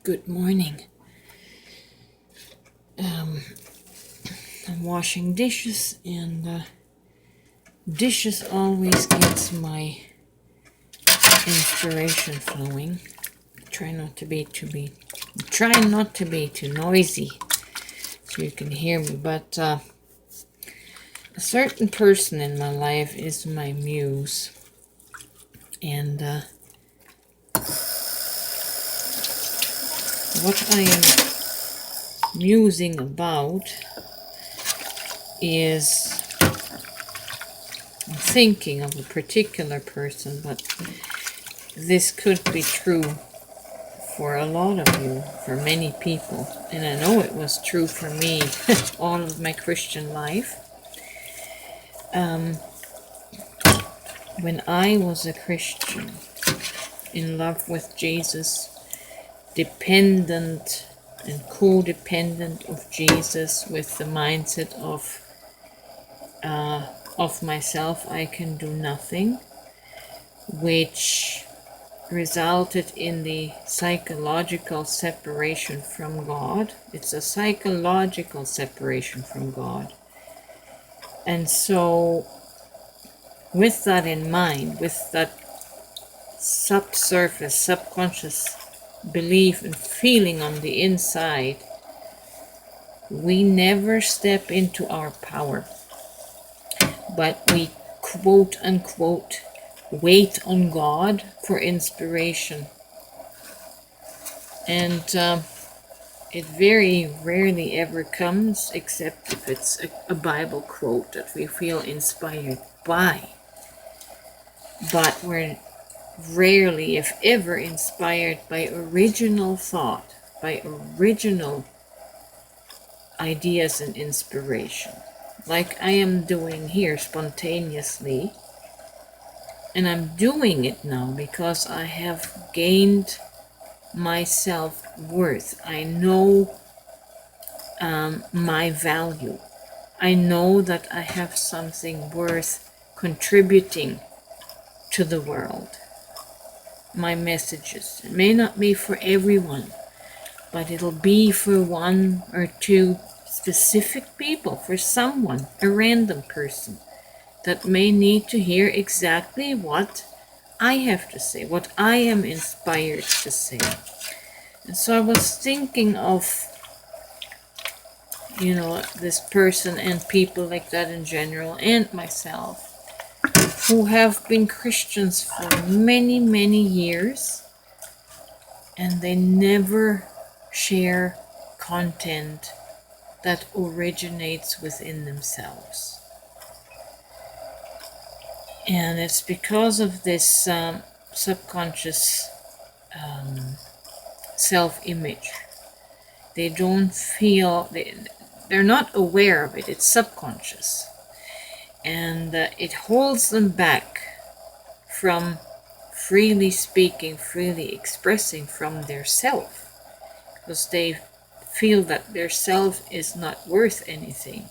Good morning. I'm washing dishes, and dishes always gets my inspiration flowing. Try not to be too noisy, so you can hear me. But a certain person in my life is my muse, and what I am musing about is thinking of a particular person, but this could be true for a lot of you, for many people, and I know it was true for me all of my Christian life. When I was a Christian, in love with Jesus, dependent and codependent of Jesus, with the mindset of myself I can do nothing, which resulted in the psychological separation from God. It's a psychological separation from God. And so, with that in mind, with that subsurface, subconscious belief and feeling on the inside, we never step into our power, but we quote unquote wait on God for inspiration. And it very rarely ever comes, except if it's a Bible quote that we feel inspired by. But we're rarely, if ever, inspired by original thought, by original ideas and inspiration, like I am doing here spontaneously. And I'm doing it now because I have gained my self-worth. I know my value. I know that I have something worth contributing to the world. My messages, it may not be for everyone, but it'll be for one or two specific people, for someone, a random person that may need to hear exactly what I have to say, what I am inspired to say. And so I was thinking of, this person and people like that in general, and myself, who have been Christians for many, many years, and they never share content that originates within themselves. And it's because of this subconscious self-image. They don't feel, they're not aware of it. It's subconscious. And it holds them back from freely speaking, freely expressing from their self, because they feel that their self is not worth anything,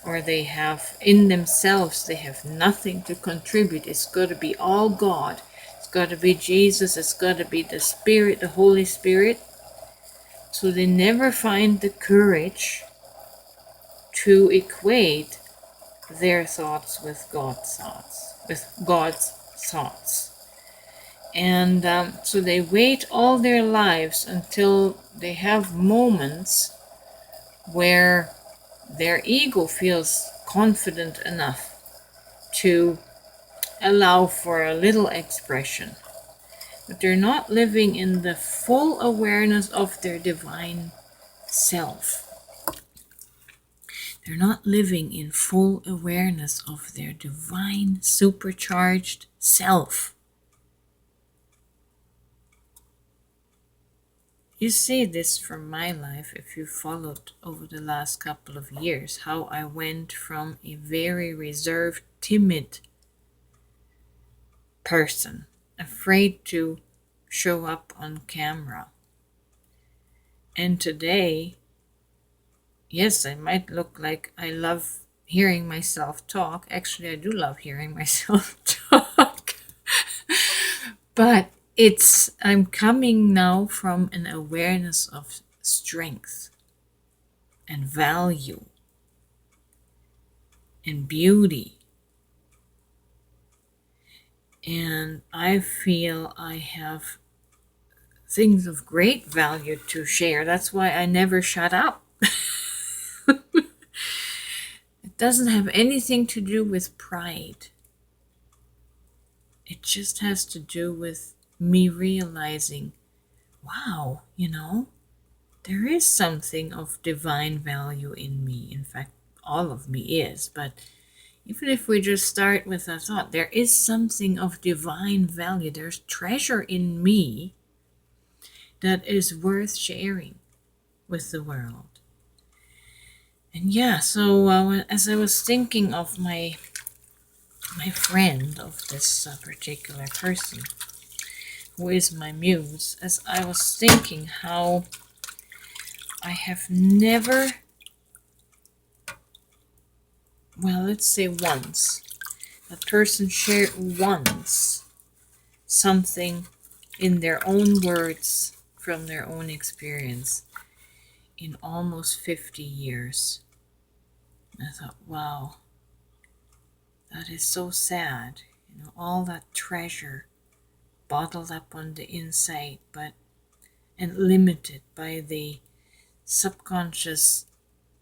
or they have in themselves, they have nothing to contribute. It's got to be all God. It's got to be Jesus. It's got to be the Spirit, the Holy Spirit. So they never find the courage to equate their thoughts with God's thoughts. And so they wait all their lives until they have moments where their ego feels confident enough to allow for a little expression. But they're not living in the full awareness of their divine self. They're not living in full awareness of their divine supercharged self. You see this from my life if you followed over the last couple of years, how I went from a very reserved, timid person, afraid to show up on camera. And today, yes, I might look like I love hearing myself talk. Actually, I do love hearing myself talk. But I'm coming now from an awareness of strength and value and beauty. And I feel I have things of great value to share. That's why I never shut up. It doesn't have anything to do with pride. It just has to do with me realizing, wow, there is something of divine value in me. In fact, all of me is. But even if we just start with a thought, there is something of divine value. There's treasure in me that is worth sharing with the world. And yeah, so as I was thinking of my friend, of this particular person who is my muse, as I was thinking how I have never, well, let's say once, a person shared once something in their own words from their own experience in almost 50 years. I thought, wow, that is so sad. All that treasure bottled up on the inside, and limited by the subconscious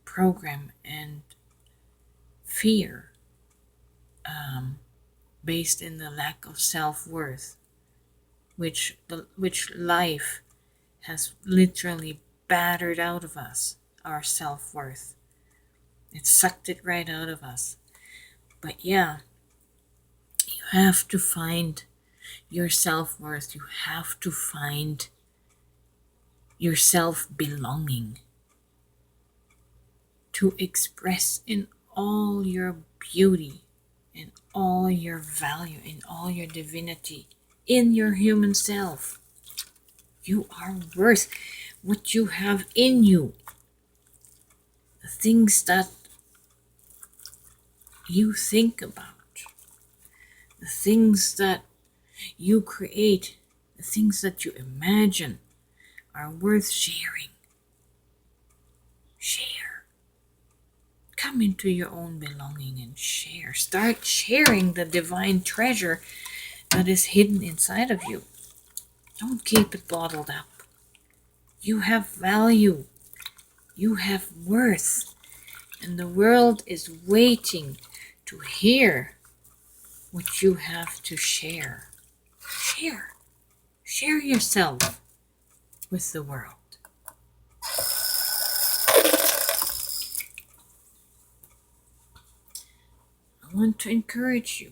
program and fear, based in the lack of self-worth, which life has literally battered out of us, our self-worth. It sucked it right out of us. But yeah, you have to find your self-worth. You have to find your self-belonging to express in all your beauty, in all your value, in all your divinity, in your human self. You are worth what you have in you. The things that you think about, the things that you create, the things that you imagine are worth sharing. Share. Come into your own belonging and share. Start sharing the divine treasure that is hidden inside of you. Don't keep it bottled up. You have value. You have worth. And the world is waiting to hear what you have to share. Share. Share yourself with the world. I want to encourage you.